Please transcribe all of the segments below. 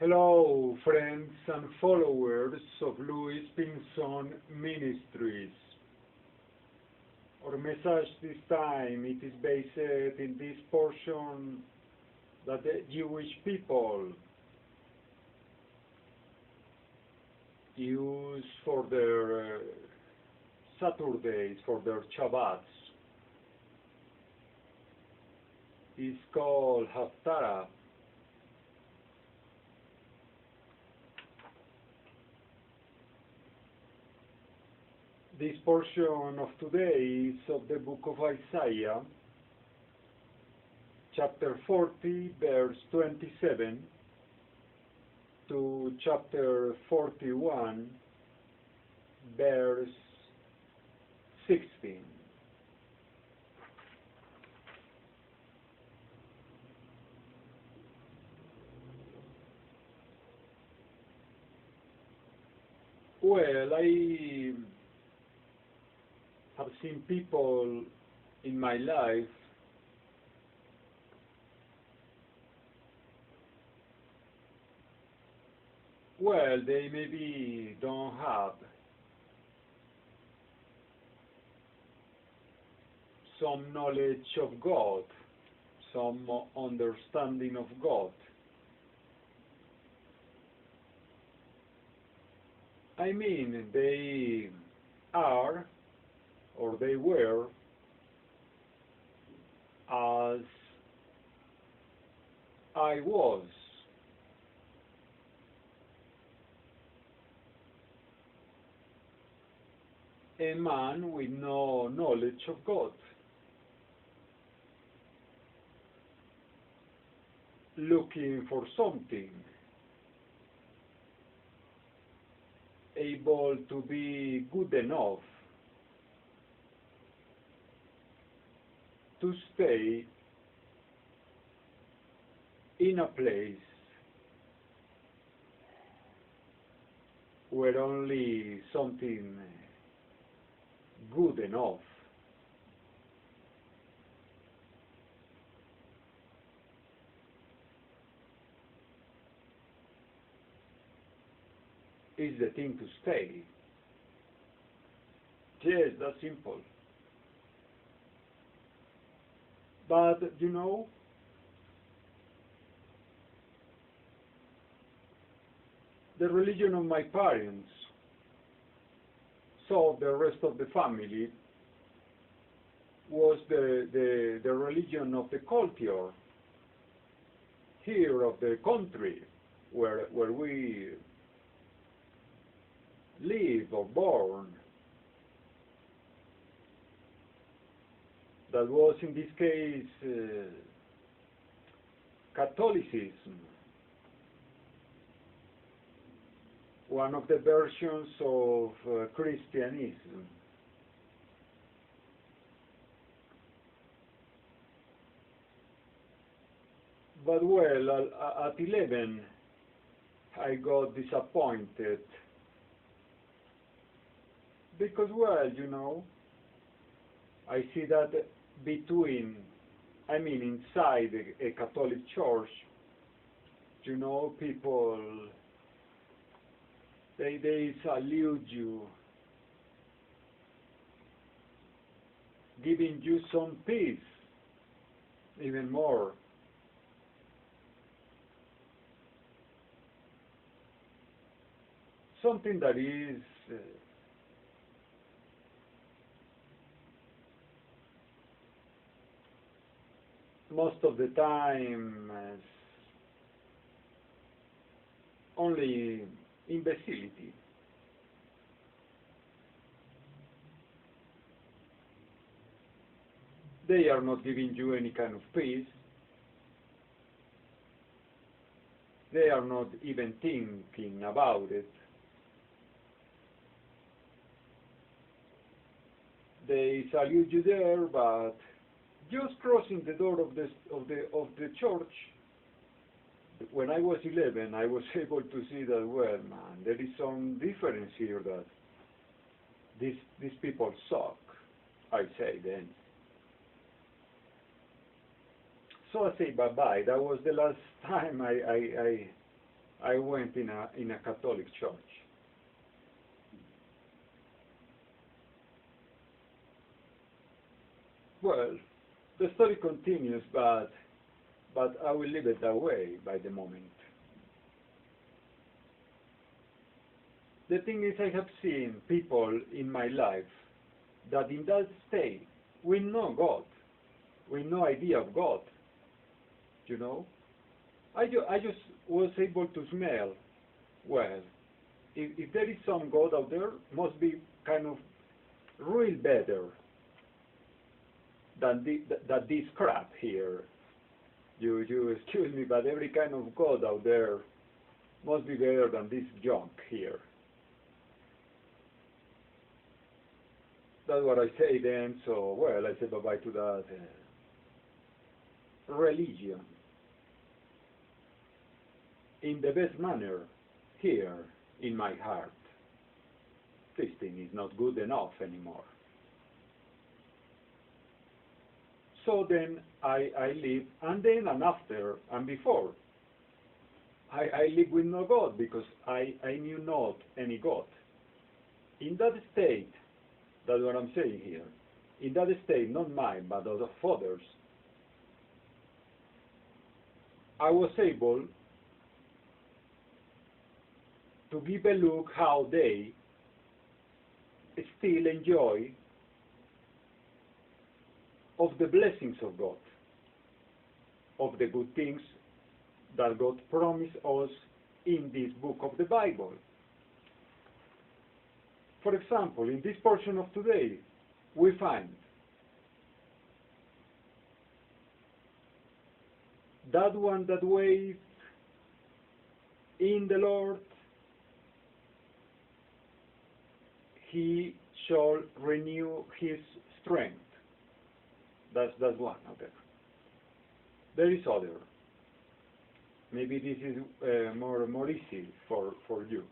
Hello, friends and followers of Louis Pinzon Ministries. Our message this time it is based in this portion that the Jewish people use for their Saturdays, for their Shabbats. It's called Haftarot. This portion of today is of the book of Isaiah, chapter 40, verse 27, to chapter 41, verse 16. Well, I have seen people in my life they maybe don't have some knowledge of God, some understanding of God. I mean, they are or they were as I was. A man with no knowledge of God, looking for something, able to be good enough to stay in a place where only something good enough is the thing to stay. Yes, that's simple. But you know, the religion of my parents, so the rest of the family, was the religion of the culture here of the country where we live or born. That was in this case Catholicism, one of the versions of Christianism. But well, at 11 I got disappointed because, well, you know, I see that inside a Catholic church, you know, people, they salute you, giving you some peace, even more. Something that is most of the time only imbecility. They are not giving you any kind of peace. They are not even thinking about it. They salute you there, but just crossing the door of the church, when I was 11, I was able to see that, well, man, there is some difference here, that these people suck, I say then. So I say bye-bye. That was the last time I I went in a Catholic church. Well, the story continues, but I will leave it that way by the moment. The thing is, I have seen people in my life that in that state, with no God, with no idea of God, you know, I just was able to smell, well, if there is some God out there, must be kind of real better than this crap here. You excuse me, but every kind of God out there must be better than this junk here. That's what I say then, so, well, I say bye-bye to that religion. In the best manner, here, in my heart. This thing is not good enough anymore. So then I live, and then and after and before, I live with no God, because I knew not any God. In that state, that's what I'm saying here, in that state, not mine, but of others, I was able to give a look how they still enjoy of the blessings of God, of the good things that God promised us in this book of the Bible. For example, in this portion of today, we find that one that waits in the Lord, he shall renew his strength. That's one out there. There is other. Maybe this is more easy for you.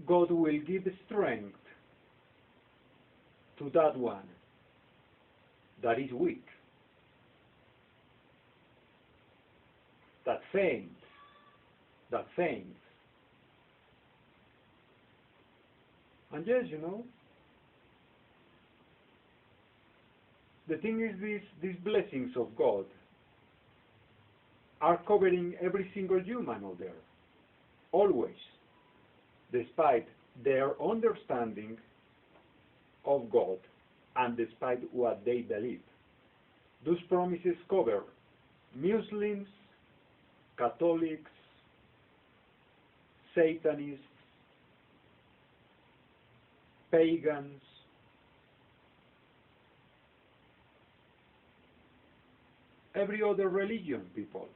God will give strength to that one that is weak, that faints. And yes, you know, the thing is, these blessings of God are covering every single human out there, always, despite their understanding of God and despite what they believe. Those promises cover Muslims, Catholics, Satanists, pagans, every other religion, people,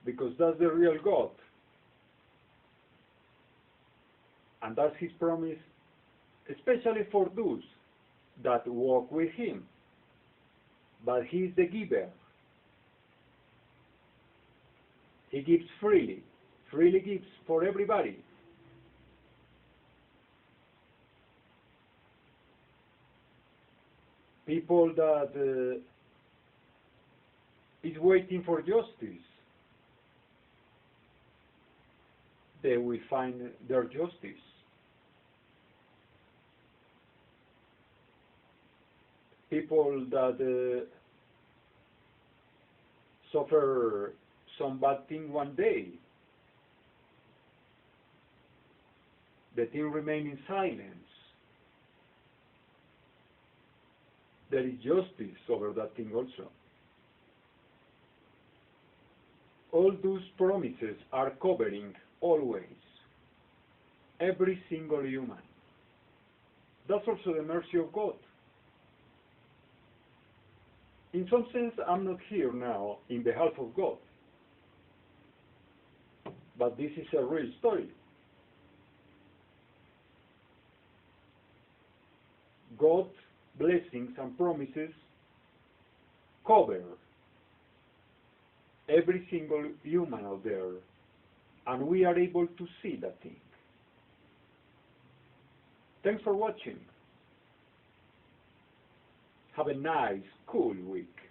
because that's the real God, and that's his promise, especially for those that walk with him. But he's the giver. He gives freely gives for everybody. People that is waiting for justice, they will find their justice. People that suffer some bad thing one day, the thing remain in silence. There is justice over that thing also. All those promises are covering always every single human. That's also the mercy of God. In some sense, I'm not here now in behalf of God, but this is a real story. God's blessings and promises cover every single human out there, and we are able to see that thing. Thanks for watching. Have a nice, cool week.